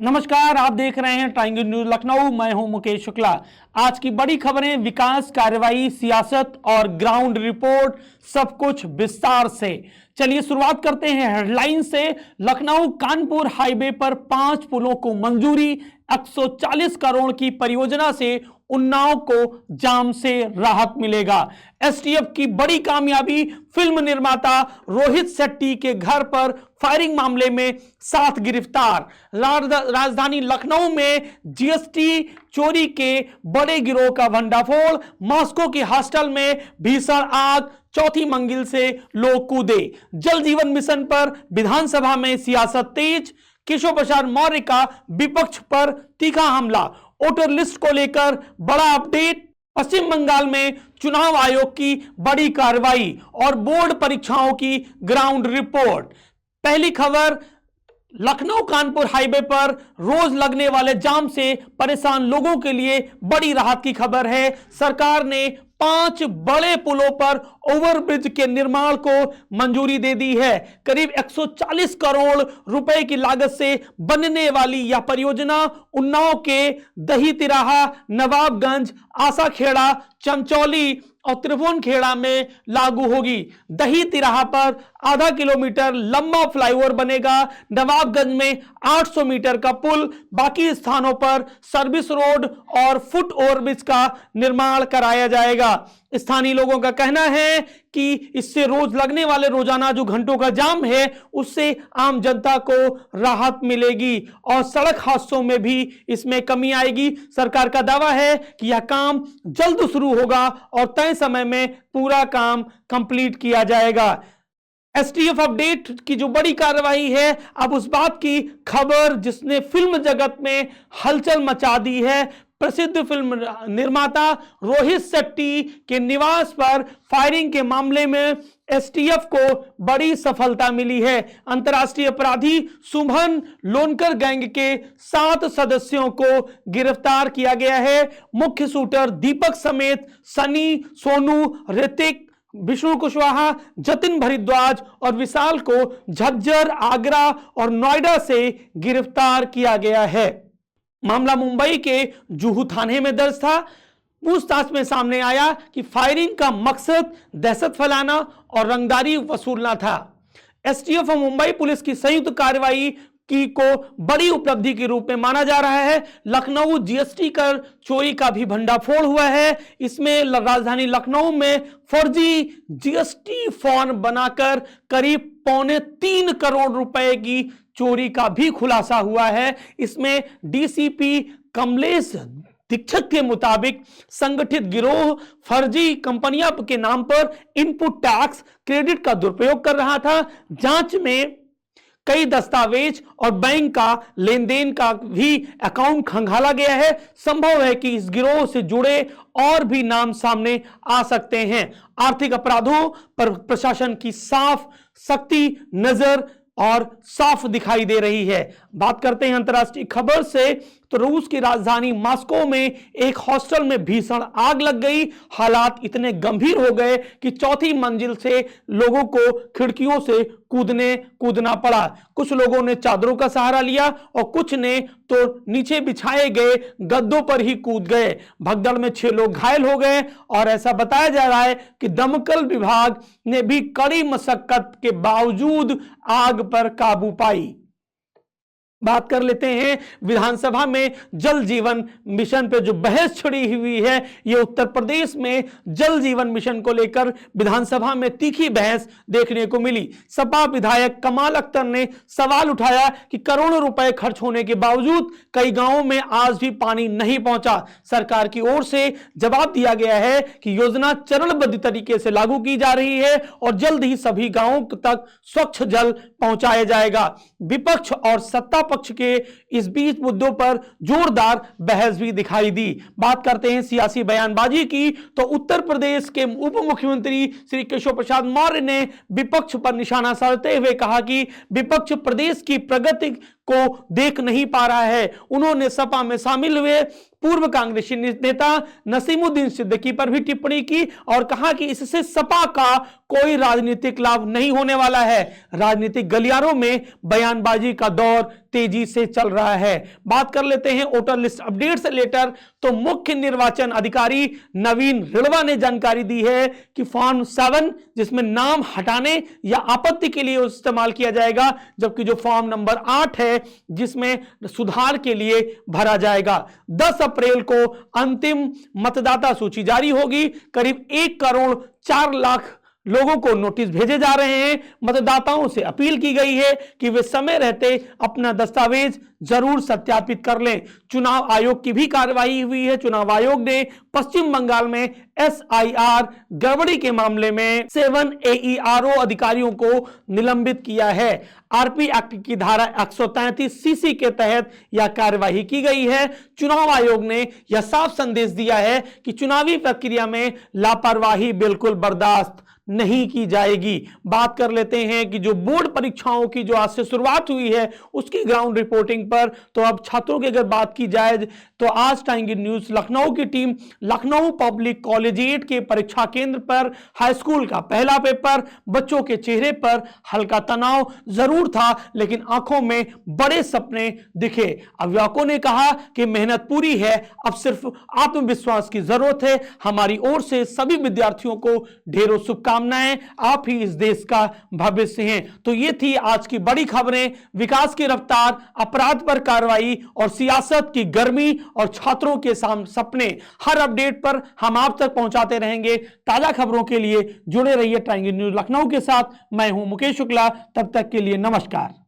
नमस्कार, आप देख रहे हैं ट्रायंगल न्यूज लखनऊ। मैं हूं मुकेश शुक्ला। आज की बड़ी खबरें, विकास, कार्रवाई, सियासत और ग्राउंड रिपोर्ट, सब कुछ विस्तार से। चलिए शुरुआत करते हैं हेडलाइन से। लखनऊ कानपुर हाईवे पर 5 पुलों को मंजूरी। 140 करोड़ की परियोजना से उन्नाव को जाम से राहत मिलेगा। एसटीएफ की बड़ी कामयाबी। फिल्म निर्माता रोहित शेट्टी के घर पर फायरिंग मामले में 7 गिरफ्तार। राजधानी लखनऊ में जीएसटी चोरी के बड़े गिरोह का भंडाफोड़। मॉस्को के हॉस्टल में भीषण आग, चौथी मंजिल से लोग कूदे। जल जीवन मिशन पर विधानसभा में सियासत तेज। केशव प्रसाद मौर्य का विपक्ष पर तीखा हमला। वोटर लिस्ट को लेकर बड़ा अपडेट। पश्चिम बंगाल में चुनाव आयोग की बड़ी कार्रवाई और बोर्ड परीक्षाओं की ग्राउंड रिपोर्ट। पहली खबर, लखनऊ कानपुर हाईवे पर रोज लगने वाले जाम से परेशान लोगों के लिए बड़ी राहत की खबर है। सरकार ने 5 बड़े पुलों पर ओवरब्रिज के निर्माण को मंजूरी दे दी है। करीब 140 करोड़ रुपए की लागत से बनने वाली यह परियोजना उन्नाव के दही तिराहा, नवाबगंज, आसाखेड़ा, चंचौली और त्रिभुवनखेड़ा में लागू होगी। दही तिराहा पर आधा किलोमीटर लंबा फ्लाईओवर बनेगा। नवाबगंज में 800 मीटर का पुल, बाकी स्थानों पर सर्विस रोड और फुट ओवरब्रिज का निर्माण कराया जाएगा। स्थानीय लोगों का कहना है कि इससे रोज लगने वाले रोजाना जो घंटों का जाम है उससे आम जनता को राहत मिलेगी और सड़क हादसों में भी इसमें कमी आएगी। सरकार का दावा है कि यह काम जल्द शुरू होगा और तय समय में पूरा काम कंप्लीट किया जाएगा। एसटीएफ अपडेट की जो बड़ी कार्रवाई है, अब उस बात की खबर जिसने फिल्म जगत में हलचल मचा दी है। प्रसिद्ध फिल्म निर्माता रोहित शेट्टी के निवास पर फायरिंग के मामले में एसटीएफ को बड़ी सफलता मिली है। अंतर्राष्ट्रीय अपराधी सुमन लोनकर गैंग के 7 सदस्यों को गिरफ्तार किया गया है। मुख्य शूटर दीपक समेत सनी, सोनू, ऋतिक, विष्णु कुशवाहा, जतिन भरद्वाज और विशाल को झज्जर, आगरा और नोएडा से गिरफ्तार किया गया है। मामला मुंबई के जुहू थाने में दर्ज था। पूछताछ में सामने आया कि फायरिंग का मकसद दहशत फैलाना और रंगदारी वसूलना था। एसटीएफ और मुंबई पुलिस की संयुक्त कार्रवाई को बड़ी उपलब्धि के रूप में माना जा रहा है। लखनऊ जीएसटी कर चोरी का भी भंडाफोड़ हुआ है। इसमें राजधानी लखनऊ में फर्जी जीएसटी फॉर्म बनाकर करीब 2.25 करोड़ रुपए की चोरी का भी खुलासा हुआ है। इसमें डीसीपी कमलेश दीक्षित के मुताबिक संगठित गिरोह फर्जी कंपनियों के नाम पर इनपुट टैक्स क्रेडिट का दुरुपयोग कर रहा था। जांच में कई दस्तावेज और बैंक का लेन देन का भी अकाउंट खंगाला गया है। संभव है कि इस गिरोह से जुड़े और भी नाम सामने आ सकते हैं। आर्थिक अपराधों पर प्रशासन की साफ सख्ती नजर और साफ दिखाई दे रही है। बात करते हैं अंतर्राष्ट्रीय खबर से, तो रूस की राजधानी मॉस्को में एक हॉस्टल में भीषण आग लग गई। हालात इतने गंभीर हो गए कि चौथी मंजिल से लोगों को खिड़कियों से कूदना पड़ा। कुछ लोगों ने चादरों का सहारा लिया और कुछ ने तो नीचे बिछाए गए गद्दों पर ही कूद गए। भगदड़ में 6 लोग घायल हो गए और ऐसा बताया जा रहा है कि दमकल विभाग ने भी कड़ी मशक्कत के बावजूद आग पर काबू पाई। बात कर लेते हैं विधानसभा में जल जीवन मिशन पे जो बहस छिड़ी हुई है। ये उत्तर प्रदेश में जल जीवन मिशन को लेकर विधानसभा में तीखी बहस देखने को मिली। सपा विधायक कमाल अख्तर ने सवाल उठाया कि करोड़ों रुपए खर्च होने के बावजूद कई गांवों में आज भी पानी नहीं पहुंचा। सरकार की ओर से जवाब दिया गया है कि योजना चरणबद्ध तरीके से लागू की जा रही है और जल्द ही सभी गांवों तक स्वच्छ जल पहुंचाया जाएगा। विपक्ष और सत्ता पक्ष के इस बीच मुद्दों पर जोरदार बहस भी दिखाई दी। बात करते हैं सियासी बयानबाजी की, तो उत्तर प्रदेश के उप मुख्यमंत्री श्री केशव प्रसाद मौर्य ने विपक्ष पर निशाना साधते हुए कहा कि विपक्ष प्रदेश की प्रगति को देख नहीं पा रहा है। उन्होंने सपा में शामिल हुए पूर्व कांग्रेसी नेता नसीमुद्दीन सिद्दीकी पर भी टिप्पणी की और कहा कि इससे सपा का कोई राजनीतिक लाभ नहीं होने वाला है। राजनीतिक गलियारों में बयानबाजी का दौर तेजी से चल रहा है। बात कर लेते हैं वोटर लिस्ट अपडेट से लेकर, तो मुख्य निर्वाचन अधिकारी नवीन रिड़वा ने जानकारी दी है कि फॉर्म 7 जिसमें नाम हटाने या आपत्ति के लिए इस्तेमाल किया जाएगा, जबकि जो फॉर्म नंबर 8 है जिसमें सुधार के लिए भरा जाएगा। 10 अप्रैल को अंतिम मतदाता सूची जारी होगी। करीब 1 करोड़ 4 लाख लोगों को नोटिस भेजे जा रहे हैं। मतदाताओं से अपील की गई है कि वे समय रहते अपना दस्तावेज जरूर सत्यापित कर लें। चुनाव आयोग की भी कार्रवाई हुई है। चुनाव आयोग ने पश्चिम बंगाल में SIR गड़बड़ी के मामले में 7 AERO अधिकारियों को निलंबित किया है। RP एक्ट की धारा 133 CC के तहत यह कार्रवाई की गई है। चुनाव आयोग ने यह साफ संदेश दिया है कि चुनावी प्रक्रिया में लापरवाही बिल्कुल बर्दाश्त नहीं की जाएगी। बात कर लेते हैं कि जो बोर्ड परीक्षाओं की जो आज से शुरुआत हुई है उसकी ग्राउंड रिपोर्टिंग पर, तो अब छात्रों की अगर बात की जाए तो आज टाइम्स न्यूज लखनऊ की टीम लखनऊ पब्लिक कॉलेजिएट के परीक्षा केंद्र पर हाई स्कूल का पहला पेपर, बच्चों के चेहरे पर हल्का तनाव जरूर था लेकिन आंखों में बड़े सपने दिखे। अभिभावकों ने कहा कि मेहनत पूरी है, अब सिर्फ आत्मविश्वास की जरूरत है। हमारी ओर से सभी विद्यार्थियों को ढेरों शुभकामनाएं, आप ही इस देश का भविष्य हैं। तो ये थी आज की बड़ी खबरें, विकास की रफ्तार, अपराध पर कार्रवाई और सियासत की गर्मी और छात्रों के सपने। हर अपडेट पर हम आप तक पहुंचाते रहेंगे। ताजा खबरों के लिए जुड़े रहिए टाइम्स न्यूज लखनऊ के साथ। मैं हूं मुकेश शुक्ला, तब तक के लिए नमस्कार।